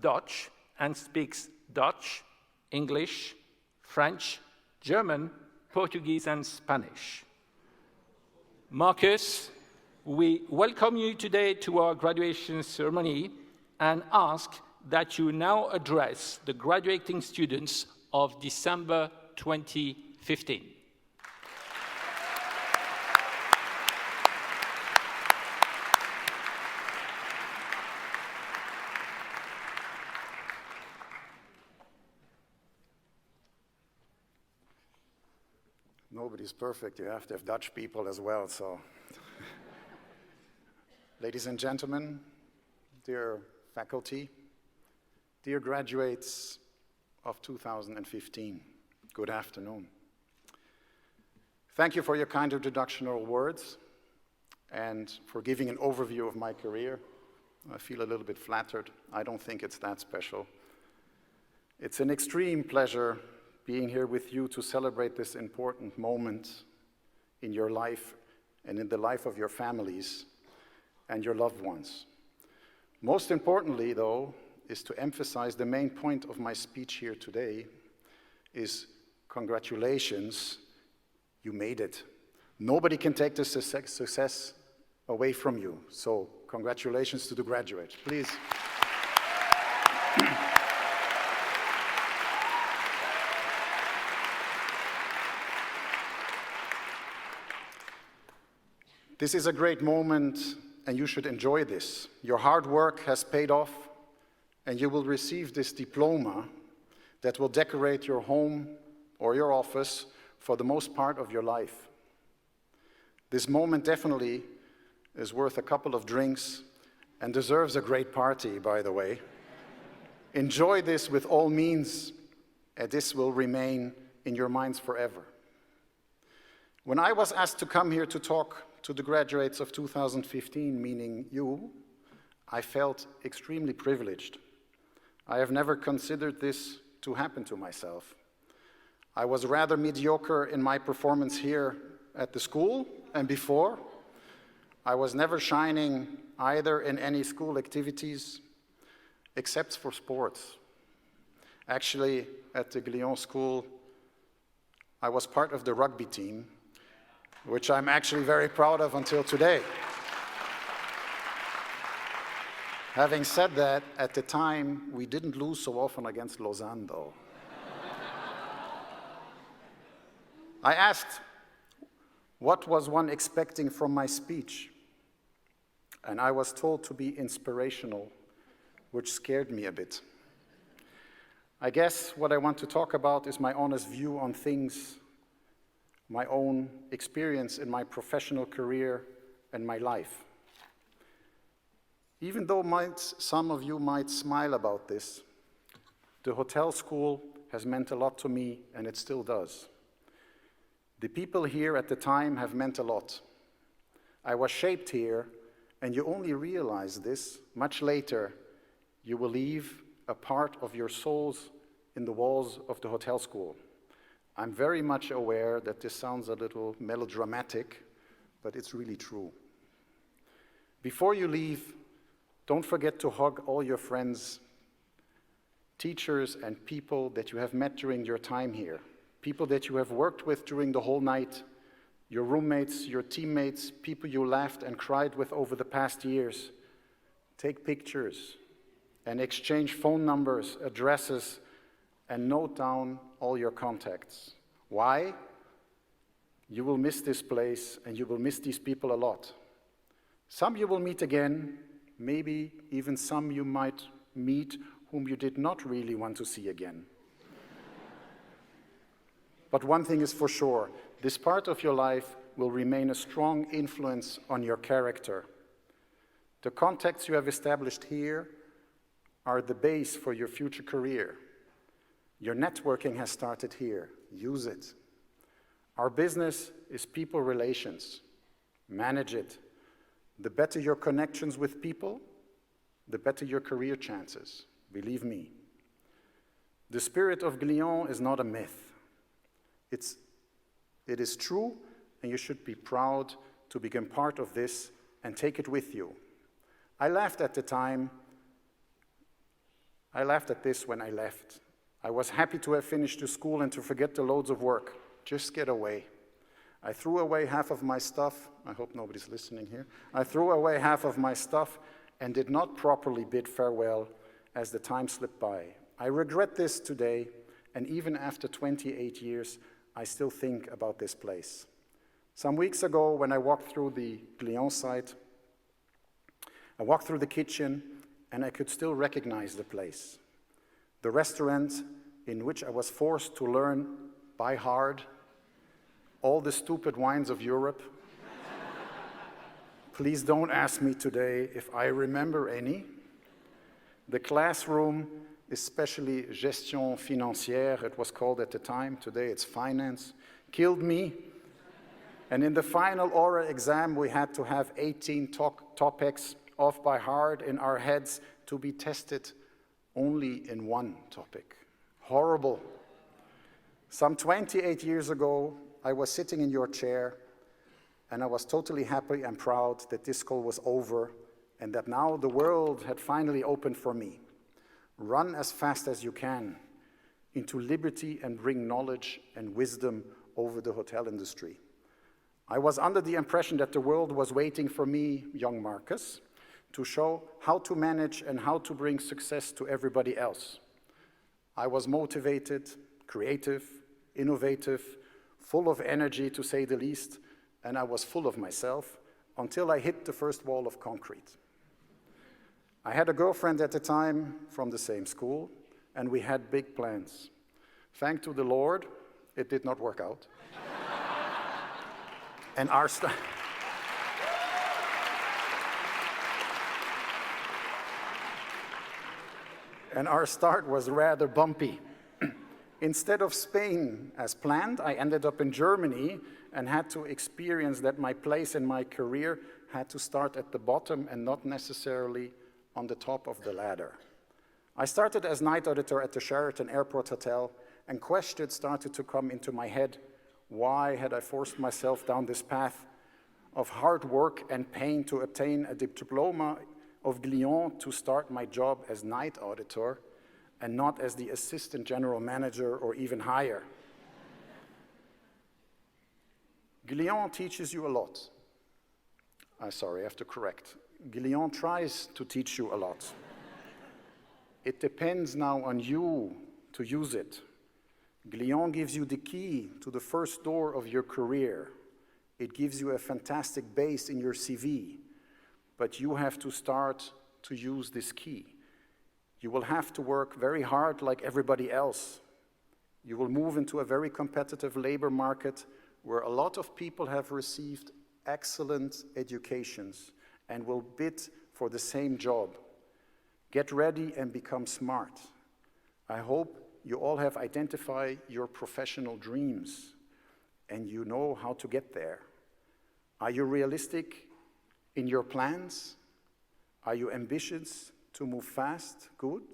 Dutch and speaks Dutch, English, French, German, Portuguese, and Spanish. Marcus, we welcome you today to our graduation ceremony and ask that you now address the graduating students of December 2015. Nobody's perfect. You have to have Dutch people as well, so. Ladies and gentlemen, dear faculty, dear graduates of 2015, good afternoon. Thank you for your kind introductory words and for giving an overview of my career. I feel a little bit flattered. I don't think it's that special. It's an extreme pleasure being here with you to celebrate this important moment in your life and in the life of your families and your loved ones. Most importantly, though, is to emphasize the main point of my speech here today is congratulations, you made it. Nobody can take this success away from you, so congratulations to the graduates, please. This is a great moment, and you should enjoy this. Your hard work has paid off, and you will receive this diploma that will decorate your home or your office for the most part of your life. This moment definitely is worth a couple of drinks and deserves a great party, by the way. Enjoy this with all means, and this will remain in your minds forever. When I was asked to come here to talk to the graduates of 2015, meaning you, I felt extremely privileged. I have never considered this to happen to myself. I was rather mediocre in my performance here at the school and before. I was never shining either in any school activities except for sports. Actually, at the Glion school, I was part of the rugby team, which I'm actually very proud of until today. Having said that, at the time, we didn't lose so often against Lausanne, though. I asked, what was one expecting from my speech? And I was told to be inspirational, which scared me a bit. I guess what I want to talk about is my honest view on things, my own experience in my professional career and my life. Even though some of you might smile about this, the hotel school has meant a lot to me, and it still does. The people here at the time have meant a lot. I was shaped here, and you only realize this much later. You will leave a part of your souls in the walls of the hotel school. I'm very much aware that this sounds a little melodramatic, but it's really true. Before you leave, don't forget to hug all your friends, teachers, and people that you have met during your time here, people that you have worked with during the whole night, your roommates, your teammates, people you laughed and cried with over the past years. Take pictures and exchange phone numbers, addresses, and note down all your contacts. Why? You will miss this place and you will miss these people a lot. Some you will meet again, maybe even some you might meet whom you did not really want to see again. But one thing is for sure, this part of your life will remain a strong influence on your character. The contacts you have established here are the base for your future career. Your networking has started here. Use it. Our business is people relations. Manage it. The better your connections with people, the better your career chances. Believe me. The spirit of Glion is not a myth. It is true, and you should be proud to become part of this and take it with you. I laughed at the time. I laughed at this when I left. I was happy to have finished the school and to forget the loads of work. Just get away. I threw away half of my stuff. I hope nobody's listening here. I threw away half of my stuff and did not properly bid farewell as the time slipped by. I regret this today, and even after 28 years, I still think about this place. Some weeks ago, when I walked through the Glion site, I walked through the kitchen, and I could still recognize the place. The restaurant in which I was forced to learn by heart all the stupid wines of Europe. Please don't ask me today if I remember any. The classroom, especially gestion financière, it was called at the time, today it's finance, killed me. And in the final oral exam, we had to have 18 topics off by heart in our heads to be tested only in one topic. Horrible. Some 28 years ago, I was sitting in your chair, and I was totally happy and proud that this school was over and that now the world had finally opened for me. Run as fast as you can into liberty and bring knowledge and wisdom over the hotel industry. I was under the impression that the world was waiting for me, young Marcus, to show how to manage and how to bring success to everybody else. I was motivated, creative, innovative, full of energy to say the least, and I was full of myself until I hit the first wall of concrete. I had a girlfriend at the time from the same school, and we had big plans. Thanks to the Lord, it did not work out. And our start was rather bumpy. Instead of Spain as planned, I ended up in Germany and had to experience that my place in my career had to start at the bottom and not necessarily on the top of the ladder. I started as night auditor at the Sheraton Airport Hotel, and questions started to come into my head. Why had I forced myself down this path of hard work and pain to obtain a diploma of Glion to start my job as night auditor and not as the assistant general manager or even higher? Glion teaches you a lot. Sorry, I have to correct. Glion tries to teach you a lot. It depends now on you to use it. Glion gives you the key to the first door of your career. It gives you a fantastic base in your CV, but you have to start to use this key. You will have to work very hard like everybody else. You will move into a very competitive labor market where a lot of people have received excellent educations and will bid for the same job. Get ready and become smart. I hope you all have identified your professional dreams and you know how to get there. Are you realistic in your plans? Are you ambitious to move fast? Good.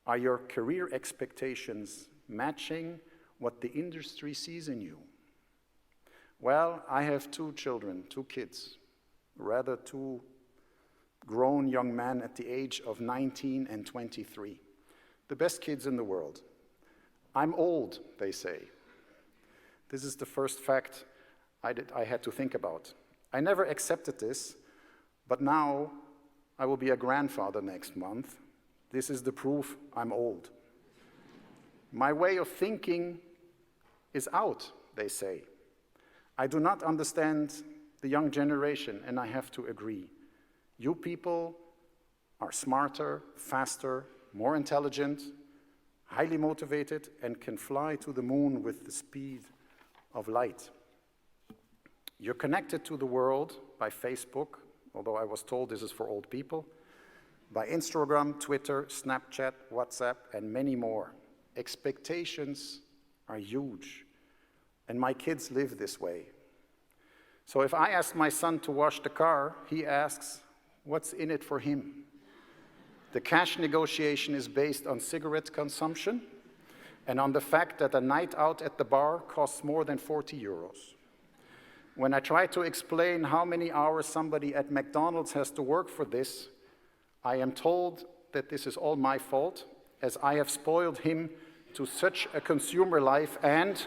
Are your career expectations matching what the industry sees in you? Well, I have two children, two kids, rather two grown young men at the age of 19 and 23. The best kids in the world. I'm old, they say. This is the first fact I had to think about. I never accepted this, but now I will be a grandfather next month. This is the proof I'm old. My way of thinking is out, they say. I do not understand the young generation, and I have to agree. You people are smarter, faster, more intelligent, highly motivated, and can fly to the moon with the speed of light. You're connected to the world by Facebook, although I was told this is for old people, by Instagram, Twitter, Snapchat, WhatsApp, and many more. Expectations are huge, and my kids live this way. So if I ask my son to wash the car, he asks, what's in it for him? The cash negotiation is based on cigarette consumption and on the fact that a night out at the bar costs more than 40 euros. When I try to explain how many hours somebody at McDonald's has to work for this, I am told that this is all my fault, as I have spoiled him to such a consumer life and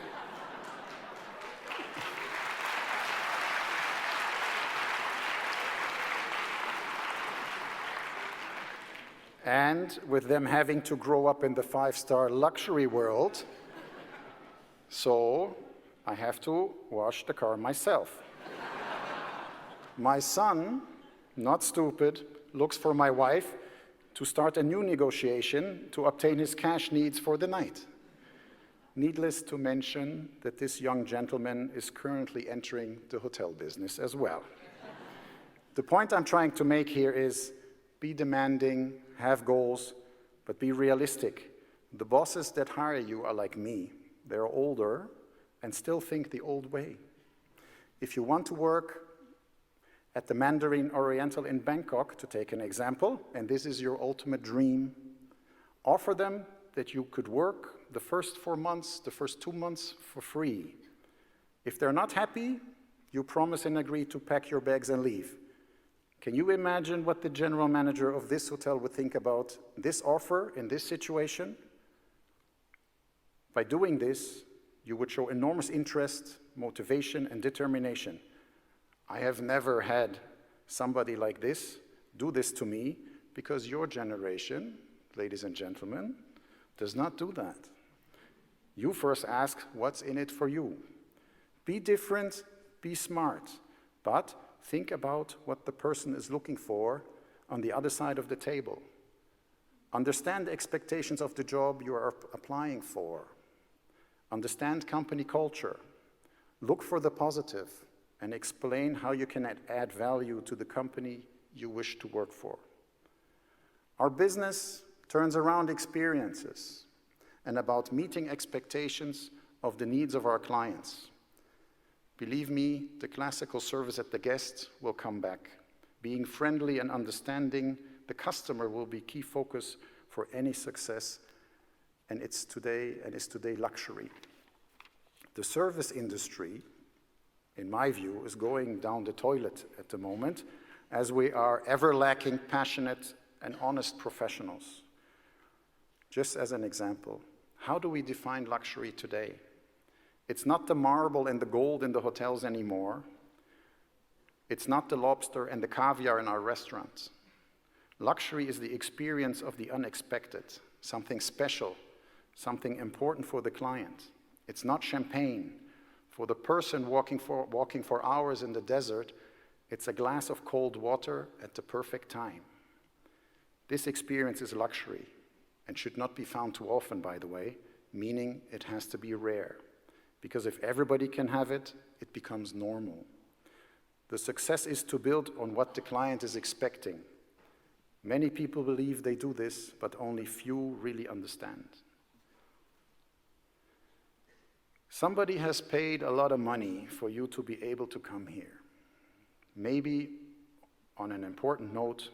with them having to grow up in the five-star luxury world, so I have to wash the car myself. My son, not stupid, looks for my wife to start a new negotiation to obtain his cash needs for the night. Needless to mention that this young gentleman is currently entering the hotel business as well. The point I'm trying to make here is be demanding, have goals, but be realistic. The bosses that hire you are like me. They're older and still think the old way. If you want to work at the Mandarin Oriental in Bangkok, to take an example, and this is your ultimate dream, offer them that you could work the first 4 months, the first 2 months for free. If they're not happy, you promise and agree to pack your bags and leave. Can you imagine what the general manager of this hotel would think about this offer in this situation? By doing this, you would show enormous interest, motivation, and determination. I have never had somebody like this do this to me because your generation, ladies and gentlemen, does not do that. You first ask, what's in it for you? Be different, be smart, but think about what the person is looking for on the other side of the table. Understand the expectations of the job you are applying for. Understand company culture. Look for the positive and explain how you can add value to the company you wish to work for. Our business turns around experiences and about meeting expectations of the needs of our clients. Believe me, the classical service at the guest will come back. Being friendly and understanding the customer will be key focus for any success, and is today luxury. The service industry, in my view, is going down the toilet at the moment, as we are ever lacking passionate and honest professionals. Just as an example, how do we define luxury today? It's not the marble and the gold in the hotels anymore. It's not the lobster and the caviar in our restaurants. Luxury is the experience of the unexpected, something special, something important for the client. It's not champagne. For the person walking for hours in the desert, it's a glass of cold water at the perfect time. This experience is luxury and should not be found too often, by the way, meaning it has to be rare. Because if everybody can have it, it becomes normal. The success is to build on what the client is expecting. Many people believe they do this, but only few really understand. Somebody has paid a lot of money for you to be able to come here. Maybe, on an important note,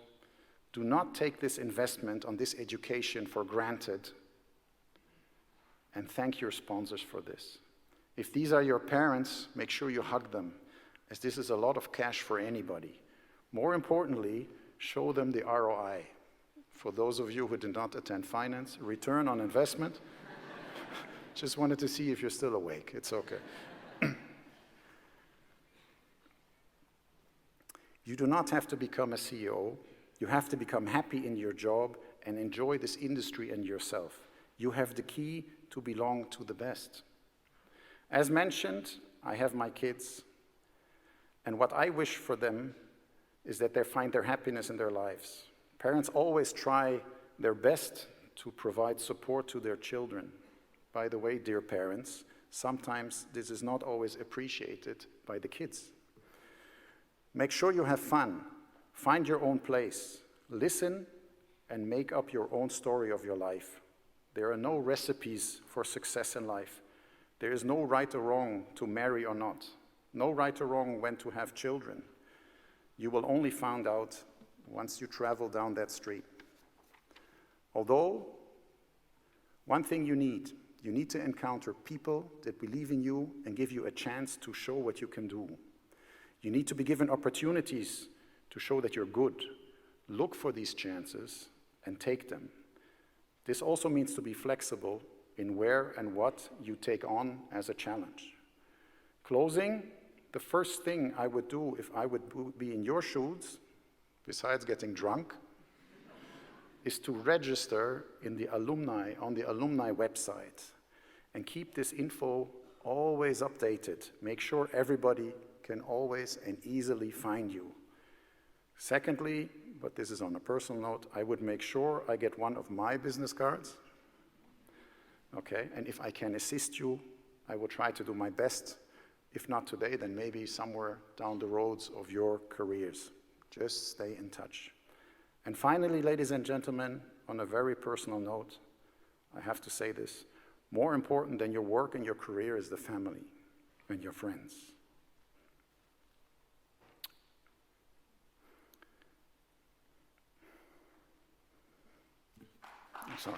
do not take this investment on this education for granted, and thank your sponsors for this. If these are your parents, make sure you hug them, as this is a lot of cash for anybody. More importantly, show them the ROI. For those of you who did not attend finance, return on investment. Just wanted to see if you're still awake. It's okay. You do not have to become a CEO. You have to become happy in your job and enjoy this industry and yourself. You have the key to belong to the best. As mentioned, I have my kids, and what I wish for them is that they find their happiness in their lives. Parents always try their best to provide support to their children. By the way, dear parents, sometimes this is not always appreciated by the kids. Make sure you have fun. Find your own place. Listen and make up your own story of your life. There are no recipes for success in life. There is no right or wrong to marry or not. No right or wrong when to have children. You will only find out once you travel down that street. Although, one thing you need to encounter people that believe in you and give you a chance to show what you can do. You need to be given opportunities to show that you're good. Look for these chances and take them. This also means to be flexible in where and what you take on as a challenge. Closing, the first thing I would do if I would be in your shoes, besides getting drunk, is to register on the alumni website and keep this info always updated. Make sure everybody can always and easily find you. Secondly, but this is on a personal note, I would make sure I get one of my business cards. Okay, and if I can assist you, I will try to do my best. If not today, then maybe somewhere down the roads of your careers. Just stay in touch. And finally, ladies and gentlemen, on a very personal note, I have to say this, more important than your work and your career is the family and your friends. I'm sorry.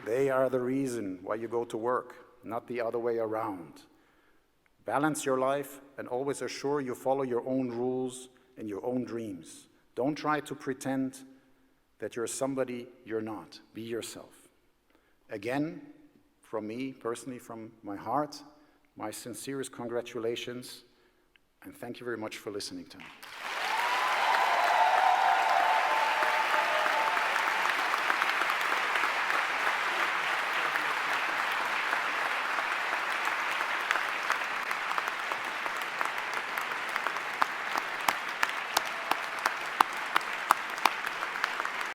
They are the reason why you go to work, not the other way around. Balance your life and always assure you follow your own rules and your own dreams. Don't try to pretend that you're somebody you're not. Be yourself. Again, from me, personally, from my heart, my sincerest congratulations, and thank you very much for listening to me.